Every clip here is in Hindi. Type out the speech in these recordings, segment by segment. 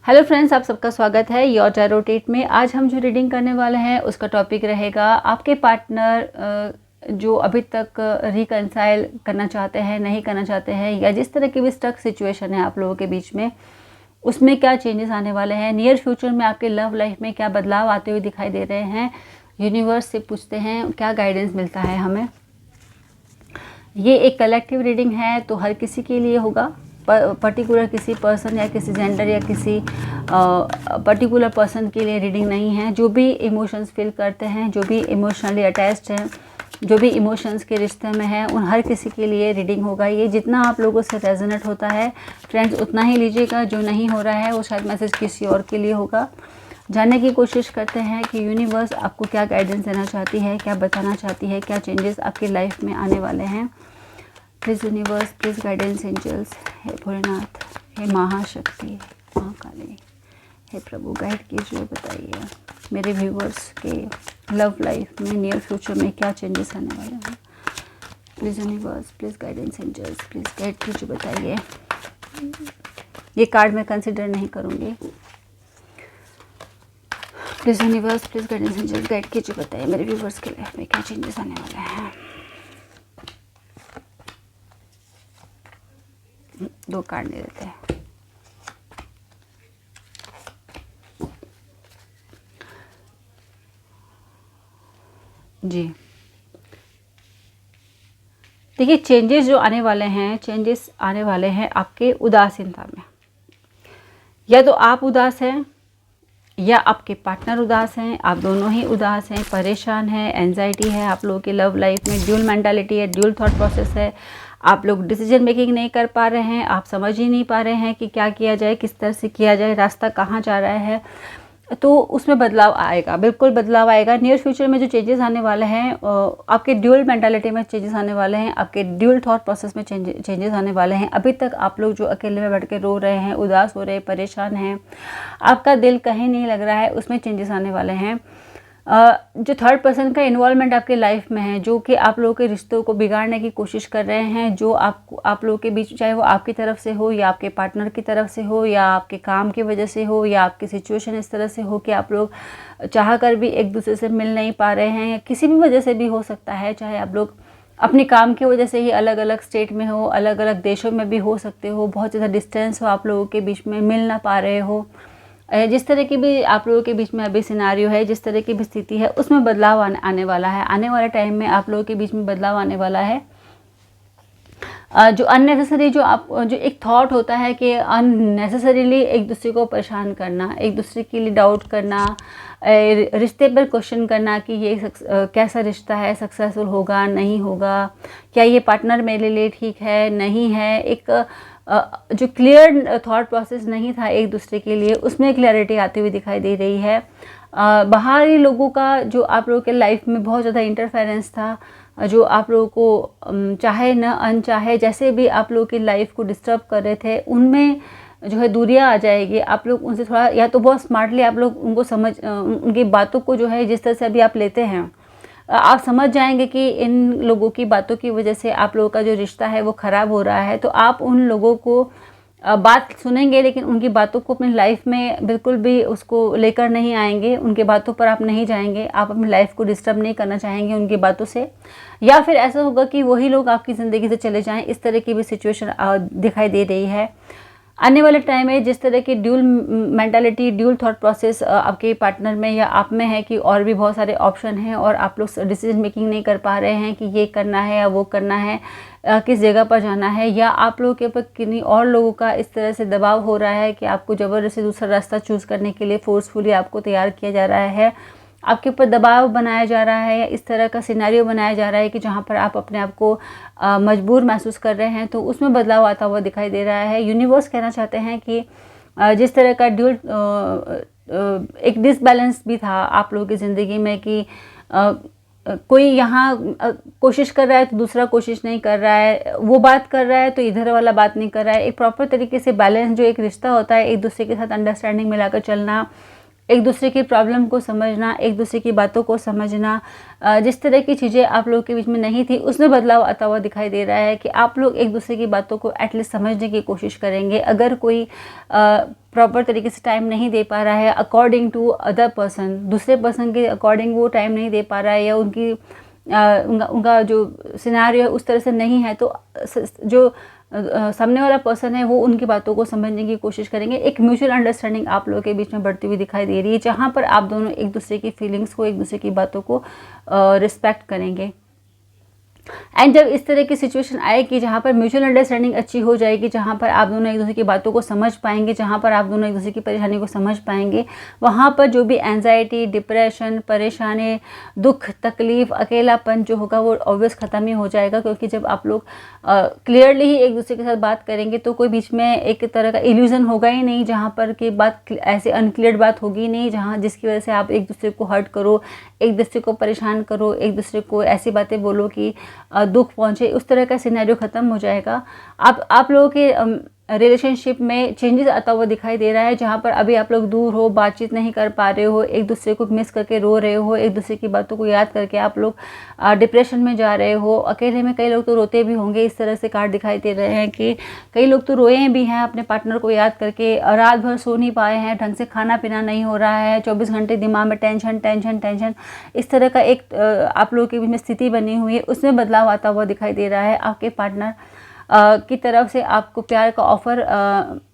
हेलो फ्रेंड्स, आप सबका स्वागत है योर टैरो टेट में। आज हम जो रीडिंग करने वाले हैं उसका टॉपिक रहेगा आपके पार्टनर जो अभी तक रिकंसाइल करना चाहते हैं, नहीं करना चाहते हैं, या जिस तरह की भी स्टक सिचुएशन है आप लोगों के बीच में, उसमें क्या चेंजेस आने वाले हैं। नियर फ्यूचर में आपके लव लाइफ में क्या बदलाव आते हुए दिखाई दे रहे हैं। यूनिवर्स से पूछते हैं क्या गाइडेंस मिलता है हमें। ये एक कलेक्टिव रीडिंग है तो हर किसी के लिए होगा, पर्टिकुलर किसी पर्सन या किसी जेंडर या किसी पर्टिकुलर पर्सन के लिए रीडिंग नहीं है। जो भी इमोशंस फील करते हैं, जो भी इमोशनली अटैच्ड हैं, जो भी इमोशंस के रिश्ते में है, उन हर किसी के लिए रीडिंग होगा। ये जितना आप लोगों से रेजोनेट होता है फ्रेंड्स उतना ही लीजिएगा। जो नहीं हो रहा है वो शायद मैसेज किसी और के लिए होगा। जानने की कोशिश करते हैं कि यूनिवर्स आपको क्या गाइडेंस देना चाहती है, क्या बताना चाहती है, क्या चेंजेस आपकी लाइफ में आने वाले हैं। Please universe, please guidance angels, हे भोलेनाथ, हे महाशक्ति, महाकाली, हे प्रभु, गाइड कीजिए, बताइए मेरे व्यूवर्स के लव लाइफ में नियर फ्यूचर में क्या चेंजेस आने वाले हैं। Please universe, please guidance angels, please guide कीजिए, बताइए। ये कार्ड मैं कंसिडर नहीं करूँगी। Please universe, please guidance angels, guide कीजिए, बताइए मेरे व्यूवर्स के लाइफ में क्या चेंजेस आने वाले हैं। दो कार्ड दे देते हैं। जी देखिए, चेंजेस जो आने वाले हैं, चेंजेस आने वाले हैं आपके उदासीनता में। या तो आप उदास हैं या आपके पार्टनर उदास हैं, आप दोनों ही उदास हैं, परेशान हैं, एंजाइटी है आप लोगों की लव लाइफ में, ड्यूल मेंटालिटी है, ड्यूल थॉट प्रोसेस है। आप लोग डिसीजन मेकिंग नहीं कर पा रहे हैं, आप समझ ही नहीं पा रहे हैं कि क्या किया जाए, किस तरह से किया जाए, रास्ता कहाँ जा रहा है। तो उसमें बदलाव आएगा, बिल्कुल बदलाव आएगा। नियर फ्यूचर में जो चेंजेस आने वाले हैं, आपके ड्यूल मेंटालिटी में चेंजेस आने वाले हैं, आपके ड्यूल थॉट प्रोसेस में चेंजेस आने वाले हैं। अभी तक आप लोग जो अकेले में बैठ के रो रहे हैं, उदास हो रहे हैं, परेशान हैं, आपका दिल कहीं नहीं लग रहा है, उसमें चेंजेस आने वाले हैं। जो थर्ड पर्सन का इन्वॉल्वमेंट आपके लाइफ में है, जो कि आप लोगों के रिश्तों को बिगाड़ने की कोशिश कर रहे हैं, जो आप लोगों के बीच, चाहे वो आपकी तरफ से हो या आपके पार्टनर की तरफ से हो या आपके काम की वजह से हो या आपकी सिचुएशन इस तरह से हो कि आप लोग चाह कर भी एक दूसरे से मिल नहीं पा रहे हैं, या किसी भी वजह से भी हो सकता है। चाहे आप लोग अपने काम की वजह से ही अलग अलग स्टेट में हो, अलग अलग देशों में भी हो सकते हो, बहुत ज़्यादा डिस्टेंस हो आप लोगों के बीच में, मिल ना पा रहे हो। जिस तरह की भी आप लोगों के बीच में अभी सिनारियो है, जिस तरह की भी स्थिति है, उसमें बदलाव आने वाला है। आने वाले टाइम में आप लोगों के बीच में बदलाव आने वाला है। जो अननेसेसरी जो एक थॉट होता है कि अननेसेसरीली एक दूसरे को परेशान करना, एक दूसरे के लिए डाउट करना, रिश्ते पर क्वेश्चन करना कि ये कैसा रिश्ता है, सक्सेसफुल होगा नहीं होगा, क्या ये पार्टनर मेरे लिए ठीक है नहीं है, एक जो क्लियर थॉट प्रोसेस नहीं था एक दूसरे के लिए, उसमें क्लैरिटी आती हुई दिखाई दे रही है। बाहरी लोगों का जो आप लोगों के लाइफ में बहुत ज़्यादा इंटरफेरेंस था, जो आप लोगों को चाहे न अनचाहे जैसे भी आप लोगों की लाइफ को डिस्टर्ब कर रहे थे, उनमें जो है दूरियां आ जाएगी। आप लोग उनसे थोड़ा, या तो बहुत स्मार्टली आप लोग उनको उनकी बातों को जो है जिस तरह से अभी आप लेते हैं, आप समझ जाएंगे कि इन लोगों की बातों की वजह से आप लोगों का जो रिश्ता है वो ख़राब हो रहा है। तो आप उन लोगों को बात सुनेंगे, लेकिन उनकी बातों को अपनी लाइफ में बिल्कुल भी उसको लेकर नहीं आएंगे, उनके बातों पर आप नहीं जाएंगे, आप अपनी लाइफ को डिस्टर्ब नहीं करना चाहेंगे उनकी बातों से। या फिर ऐसा होगा कि वही लोग आपकी ज़िंदगी से चले जाएं, इस तरह की भी सिचुएशन दिखाई दे रही है। आने वाले टाइम में जिस तरह की dual mentality, dual thought process आपके पार्टनर में या आप में है कि और भी बहुत सारे ऑप्शन हैं और आप लोग डिसीजन मेकिंग नहीं कर पा रहे हैं कि ये करना है या वो करना है, किस जगह पर जाना है, या आप लोगों के ऊपर किन्हीं और लोगों का इस तरह से दबाव हो रहा है कि आपको ज़बरदस्ती दूसरा रास्ता चूज़ करने के लिए फोर्सफुली आपको तैयार किया जा रहा है, आपके ऊपर दबाव बनाया जा रहा है, या इस तरह का सिनेरियो बनाया जा रहा है कि जहाँ पर आप अपने आप को मजबूर महसूस कर रहे हैं, तो उसमें बदलाव आता हुआ दिखाई दे रहा है। यूनिवर्स कहना चाहते हैं कि जिस तरह का ड्यूल एक डिसबैलेंस भी था आप लोगों की ज़िंदगी में कि कोई यहाँ कोशिश कर रहा है तो दूसरा कोशिश नहीं कर रहा है, वो बात कर रहा है तो इधर वाला बात नहीं कर रहा है। एक प्रॉपर तरीके से बैलेंस जो एक रिश्ता होता है, एक दूसरे के साथ अंडरस्टैंडिंग मिलाकर चलना, एक दूसरे की प्रॉब्लम को समझना, एक दूसरे की बातों को समझना, जिस तरह की चीज़ें आप लोगों के बीच में नहीं थी उसमें बदलाव आता हुआ दिखाई दे रहा है कि आप लोग एक दूसरे की बातों को एटलीस्ट समझने की कोशिश करेंगे। अगर कोई प्रॉपर तरीके से टाइम नहीं दे पा रहा है अकॉर्डिंग टू अदर पर्सन, दूसरे पर्सन के अकॉर्डिंग वो टाइम नहीं दे पा रहा है, या उनका जो सिनेरियो है उस तरह से नहीं है, तो जो सामने वाला पर्सन है वो उनकी बातों को समझने की कोशिश करेंगे। एक म्यूचुअल अंडरस्टैंडिंग आप लोगों के बीच में बढ़ती हुई दिखाई दे रही है, जहाँ पर आप दोनों एक दूसरे की फीलिंग्स को, एक दूसरे की बातों को रिस्पेक्ट करेंगे। एंड जब इस तरह की सिचुएशन आएगी जहाँ पर म्यूचुअल अंडरस्टैंडिंग अच्छी हो जाएगी, जहाँ पर आप दोनों एक दूसरे की बातों को समझ पाएंगे, जहाँ पर आप दोनों एक दूसरे की परेशानी को समझ पाएंगे, वहाँ पर जो भी एंजाइटी, डिप्रेशन, परेशानी, दुख, तकलीफ, अकेलापन जो होगा वो ऑब्वियस ख़त्म ही हो जाएगा। क्योंकि जब आप लोग क्लियरली ही एक दूसरे के साथ बात करेंगे तो कोई बीच में एक तरह का इल्यूजन होगा ही नहीं, जहाँ पर कि बात ऐसे अनक्लियर बात होगी नहीं, जहाँ जिसकी वजह से आप एक दूसरे को हर्ट करो, एक दूसरे को परेशान करो, एक दूसरे को ऐसी बातें बोलो कि दुख पहुंचे। उस तरह का सिनेरियो ख़त्म हो जाएगा। आप लोगों के रिलेशनशिप में चेंजेस आता हुआ दिखाई दे रहा है, जहाँ पर अभी आप लोग दूर हो, बातचीत नहीं कर पा रहे हो, एक दूसरे को मिस करके रो रहे हो, एक दूसरे की बातों को याद करके आप लोग डिप्रेशन में जा रहे हो। अकेले में कई लोग तो रोते भी होंगे, इस तरह से कार्ड दिखाई दे रहे हैं कि कई लोग तो रोए भी हैं अपने पार्टनर को याद करके, रात भर सो नहीं पाए हैं, ढंग से खाना पीना नहीं हो रहा है, 24 घंटे दिमाग में टेंशन टेंशन टेंशन, इस तरह का एक आप लोगों के बीच में स्थिति बनी हुई है। उसमें बदलाव आता हुआ दिखाई दे रहा है। आपके पार्टनर की तरफ से आपको प्यार का ऑफ़र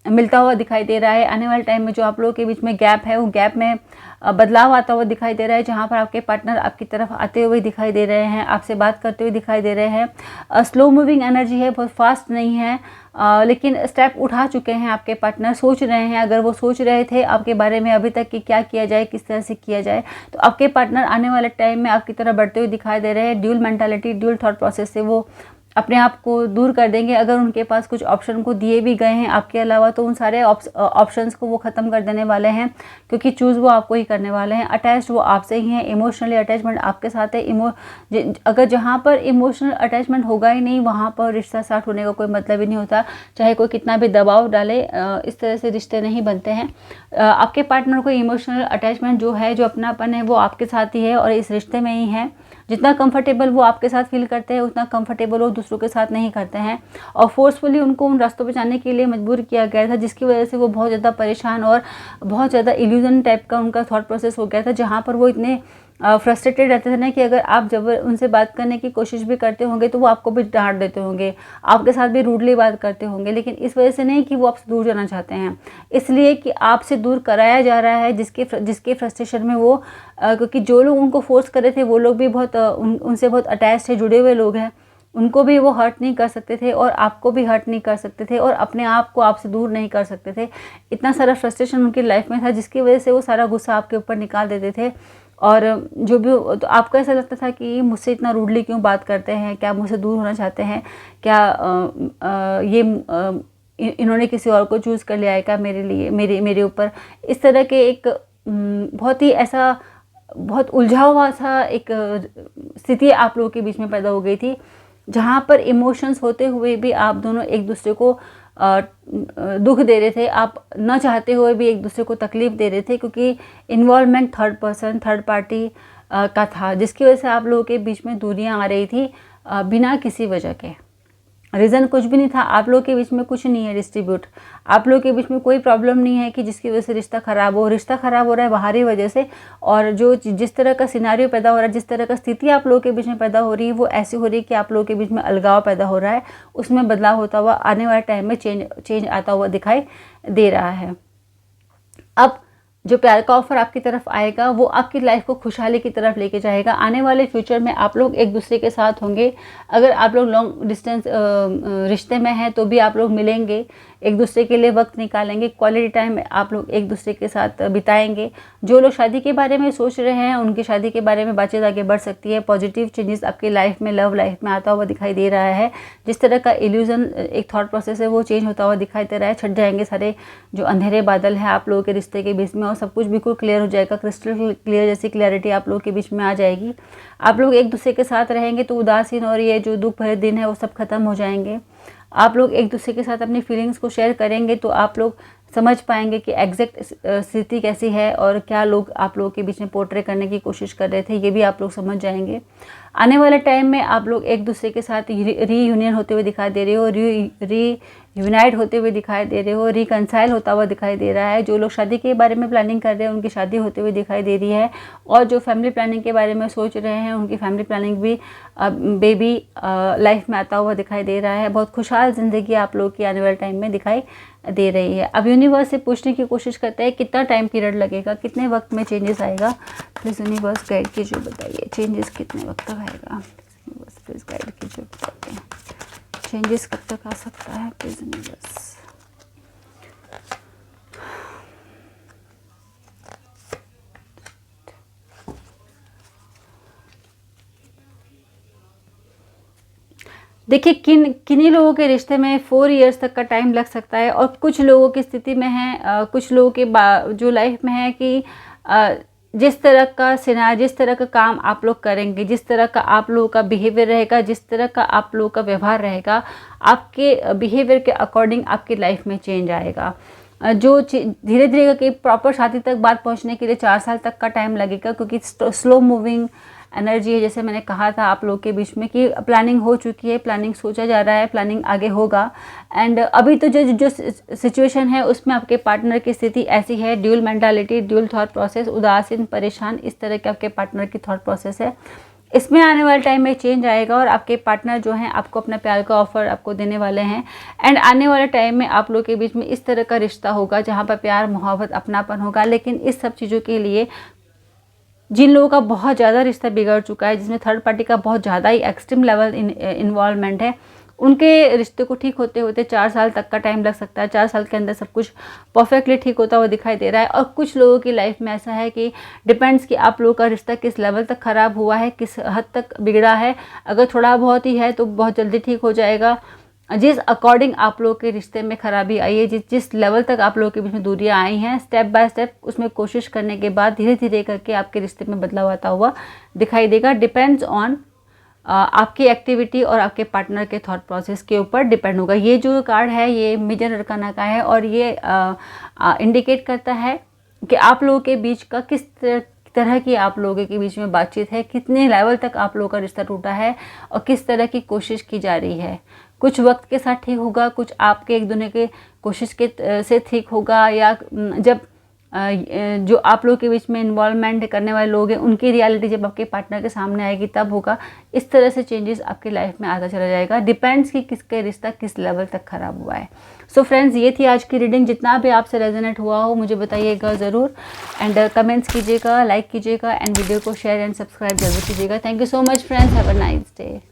मिलता हुआ दिखाई दे रहा है। आने वाले टाइम में जो आप लोगों के बीच में गैप है, वो गैप में बदलाव आता हुआ दिखाई दे रहा है, जहाँ पर आपके पार्टनर आपकी तरफ आते हुए दिखाई दे रहे हैं, आपसे बात करते हुए दिखाई दे रहे हैं। स्लो मूविंग एनर्जी है, बहुत फास्ट नहीं है, लेकिन स्टेप उठा चुके हैं आपके पार्टनर, सोच रहे हैं। अगर वो सोच रहे थे आपके बारे में अभी तक कि क्या किया जाए, किस तरह से किया जाए, तो आपके पार्टनर आने वाले टाइम में आपकी तरफ बढ़ते हुए दिखाई दे रहे हैं। Dual mentality, dual thought process से वो अपने आप को दूर कर देंगे। अगर उनके पास कुछ ऑप्शन को दिए भी गए हैं आपके अलावा, तो उन सारे ऑप्शंस को वो ख़त्म कर देने वाले हैं, क्योंकि चूज़ वो आपको ही करने वाले हैं। अटैच्ड वो आपसे ही हैं, इमोशनली अटैचमेंट आपके साथ है। अगर जहाँ पर इमोशनल अटैचमेंट होगा ही नहीं, वहाँ पर रिश्ता स्टार्ट होने का कोई मतलब ही नहीं होता, चाहे कोई कितना भी दबाव डाले, इस तरह से रिश्ते नहीं बनते हैं। आपके पार्टनर को इमोशनल अटैचमेंट जो है, जो अपनापन है, वो आपके साथ ही है और इस रिश्ते में ही है। जितना कंफर्टेबल वो आपके साथ फील करते हैं, उतना कंफर्टेबल वो दूसरों के साथ नहीं करते हैं, और फोर्सफुली उनको उन रास्तों पे जाने के लिए मजबूर किया गया था, जिसकी वजह से वो बहुत ज़्यादा परेशान और बहुत ज़्यादा इल्यूजन टाइप का उनका थॉट प्रोसेस हो गया था, जहाँ पर वो इतने फ्रस्ट्रेटेड रहते थे ना कि अगर आप जब उनसे बात करने की कोशिश भी करते होंगे तो वो आपको भी डांट देते होंगे, आपके साथ भी रूडली बात करते होंगे, लेकिन इस वजह से नहीं कि वो आपसे दूर जाना चाहते हैं, इसलिए कि आपसे दूर कराया जा रहा है, जिसके फ्रस्ट्रेशन में वो क्योंकि जो लोग उनको फोर्स कर रहे थे वो लोग भी बहुत उनसे बहुत अटैच थे, जुड़े हुए लोग हैं, उनको भी वो हर्ट नहीं कर सकते थे और आपको भी हर्ट नहीं कर सकते थे और अपने आप को आपसे दूर नहीं कर सकते थे। इतना सारा फ्रस्ट्रेशन उनकी लाइफ में था, जिसकी वजह से वो सारा गुस्सा आपके ऊपर निकाल देते थे। और जो भी तो आपको ऐसा लगता था कि मुझसे इतना रूडली क्यों बात करते हैं, क्या मुझसे दूर होना चाहते हैं, क्या इन्होंने किसी और को चूज़ कर लिया है क्या मेरे लिए, मेरे ऊपर, इस तरह के एक बहुत ही ऐसा बहुत उलझा हुआ सा एक स्थिति आप लोगों के बीच में पैदा हो गई थी, जहाँ पर इमोशंस होते हुए भी आप दोनों एक दूसरे को दुख दे रहे थे, आप न चाहते हुए भी एक दूसरे को तकलीफ़ दे रहे थे, क्योंकि involvement third person, third party का था, जिसकी वजह से आप लोगों के बीच में दूरियां आ रही थी बिना किसी वजह के। रीज़न कुछ भी नहीं था, आप लोगों के बीच में कुछ नहीं है डिस्ट्रीब्यूट, आप लोगों के बीच में कोई प्रॉब्लम नहीं है कि जिसकी वजह से रिश्ता ख़राब हो। रिश्ता ख़राब हो रहा है बाहरी वजह से, और जो जिस तरह का सिनारियो पैदा हो रहा है, जिस तरह का स्थिति आप लोगों के बीच में पैदा हो रही है, वो ऐसी हो रही है कि आप लोगों के बीच में अलगाव पैदा हो रहा है, उसमें बदलाव होता हुआ आने वाले टाइम में चेंज आता हुआ दिखाई दे रहा है। अब जो प्यार का ऑफर आपकी तरफ आएगा वो आपकी लाइफ को खुशहाली की तरफ लेके जाएगा। आने वाले फ्यूचर में आप लोग एक दूसरे के साथ होंगे। अगर आप लोग लॉन्ग डिस्टेंस रिश्ते में हैं तो भी आप लोग मिलेंगे, एक दूसरे के लिए वक्त निकालेंगे, क्वालिटी टाइम आप लोग एक दूसरे के साथ बिताएंगे। जो लोग शादी के बारे में सोच रहे हैं उनकी शादी के बारे में बातचीत आगे बढ़ सकती है। पॉजिटिव चेंजेस आपकी लाइफ में, लव लाइफ में आता हुआ दिखाई दे रहा है। जिस तरह का इल्यूजन एक थॉट प्रोसेस है वो चेंज होता हुआ दिखाई दे रहा है। छट जाएंगे सारे जो अंधेरे बादल हैं आप लोगों के रिश्ते के बीच में, और सब कुछ बिल्कुल क्लियर हो जाएगा। क्रिस्टल क्लियर जैसी क्लैरिटी आप लोगों के बीच में आ जाएगी। आप लोग एक दूसरे के साथ रहेंगे तो उदासीन और ये जो दुख भरे दिन है वो सब खत्म हो जाएंगे। आप लोग एक दूसरे के साथ अपनी फीलिंग्स को शेयर करेंगे तो आप लोग समझ पाएंगे कि एग्जैक्ट स्थिति कैसी है और क्या लोग आप लोगों के बीच में पोर्ट्रे करने की कोशिश कर रहे थे, ये भी आप लोग समझ जाएंगे। आने वाले टाइम में आप लोग एक दूसरे के साथ रीयूनियन होते हुए दिखाई दे रहे हो, रीयूनाइट होते हुए दिखाई दे रहे हो, रिकनसाइल होता हुआ दिखाई दे रहा है। जो लोग शादी के बारे में प्लानिंग कर रहे हैं उनकी शादी होते हुए दिखाई दे रही है, और जो फैमिली प्लानिंग के बारे में सोच रहे हैं उनकी फैमिली प्लानिंग भी बेबी लाइफ में आता हुआ दिखाई दे रहा है। बहुत खुशहाल ज़िंदगी आप लोग की आने वाले टाइम में दिखाई दे रही है। अब यूनिवर्स से पूछने की कोशिश करते हैं कितना टाइम पीरियड लगेगा, कितने वक्त में चेंजेस आएगा। प्लीज़ यूनिवर्स गाइड कीजिए, बताइए चेंजेस कितने वक्त तक आएगा। यूनिवर्स प्लीज़ गाइड कीजिए, बताइए चेंजेस कब तक आ सकता है। प्लीज़ यूनिवर्स देखिए किन्हीं लोगों के रिश्ते में 4 इयर्स तक का टाइम लग सकता है, और कुछ लोगों की स्थिति में है, कुछ लोगों के जो लाइफ में है कि जिस तरह का सिनार, जिस तरह का काम आप लोग करेंगे, जिस तरह का आप लोगों का बिहेवियर रहेगा, जिस तरह का आप लोगों का व्यवहार रहेगा, आपके बिहेवियर के अकॉर्डिंग आपकी लाइफ में चेंज आएगा। जो धीरे धीरे कि प्रॉपर शादी तक बात पहुंचने के लिए 4 साल तक का टाइम लगेगा, क्योंकि स्लो मूविंग एनर्जी है। जैसे मैंने कहा था आप लोग के बीच में कि प्लानिंग हो चुकी है, प्लानिंग सोचा जा रहा है, प्लानिंग आगे होगा। एंड अभी तो जो सिचुएशन है उसमें आपके पार्टनर की स्थिति ऐसी है, dual mentality, dual thought process, उदासीन, परेशान, इस तरह के आपके पार्टनर की थॉट प्रोसेस है। इसमें आने वाले टाइम में चेंज आएगा, और आपके पार्टनर जो हैं आपको अपना प्यार का ऑफर आपको देने वाले हैं। एंड आने वाले टाइम में आप लोग के बीच में इस तरह का रिश्ता होगा जहाँ पर प्यार, मोहब्बत, अपनापन होगा। लेकिन इस सब चीज़ों के लिए जिन लोगों का बहुत ज़्यादा रिश्ता बिगड़ चुका है, जिसमें थर्ड पार्टी का बहुत ज़्यादा ही एक्सट्रीम लेवल इन्वॉल्वमेंट है, उनके रिश्ते को ठीक होते होते 4 साल तक का टाइम लग सकता है। 4 साल के अंदर सब कुछ परफेक्टली ठीक होता हुआ दिखाई दे रहा है। और कुछ लोगों की लाइफ में ऐसा है कि डिपेंड्स कि आप लोगों का रिश्ता किस लेवल तक ख़राब हुआ है, किस हद तक बिगड़ा है। अगर थोड़ा बहुत ही है तो बहुत जल्दी ठीक हो जाएगा। जिस अकॉर्डिंग आप लोगों के रिश्ते में खराबी आई है, जिस लेवल तक आप लोगों के बीच में दूरियां आई हैं, स्टेप बाय स्टेप उसमें कोशिश करने के बाद धीरे धीरे करके आपके रिश्ते में बदलाव आता हुआ दिखाई देगा। डिपेंड्स ऑन आपकी एक्टिविटी और आपके पार्टनर के थॉट प्रोसेस के ऊपर डिपेंड होगा। ये जो कार्ड है ये मेजर अरकाना का है, और ये इंडिकेट करता है कि आप लोगों के बीच का किस तरह की आप लोगों के बीच में बातचीत है, कितने लेवल तक आप लोगों का रिश्ता टूटा है, और किस तरह की कोशिश की जा रही है। कुछ वक्त के साथ ठीक होगा, कुछ आपके एक दूसरे के कोशिश के से ठीक होगा, या जब जो आप लोग के बीच में इन्वॉल्वमेंट करने वाले लोग हैं उनकी रियलिटी जब आपके पार्टनर के सामने आएगी तब होगा। इस तरह से चेंजेस आपकी लाइफ में आता चला जाएगा। डिपेंड्स कि किसका रिश्ता किस लेवल तक ख़राब हुआ है। सो फ्रेंड्स, ये थी आज की रीडिंग। जितना भी आपसे रेजोनेट हुआ हो मुझे बताइएगा ज़रूर, एंड कमेंट्स कीजिएगा, लाइक कीजिएगा, एंड वीडियो को शेयर एंड सब्सक्राइब जरूर कीजिएगा। Thank you so much friends, have a nice day.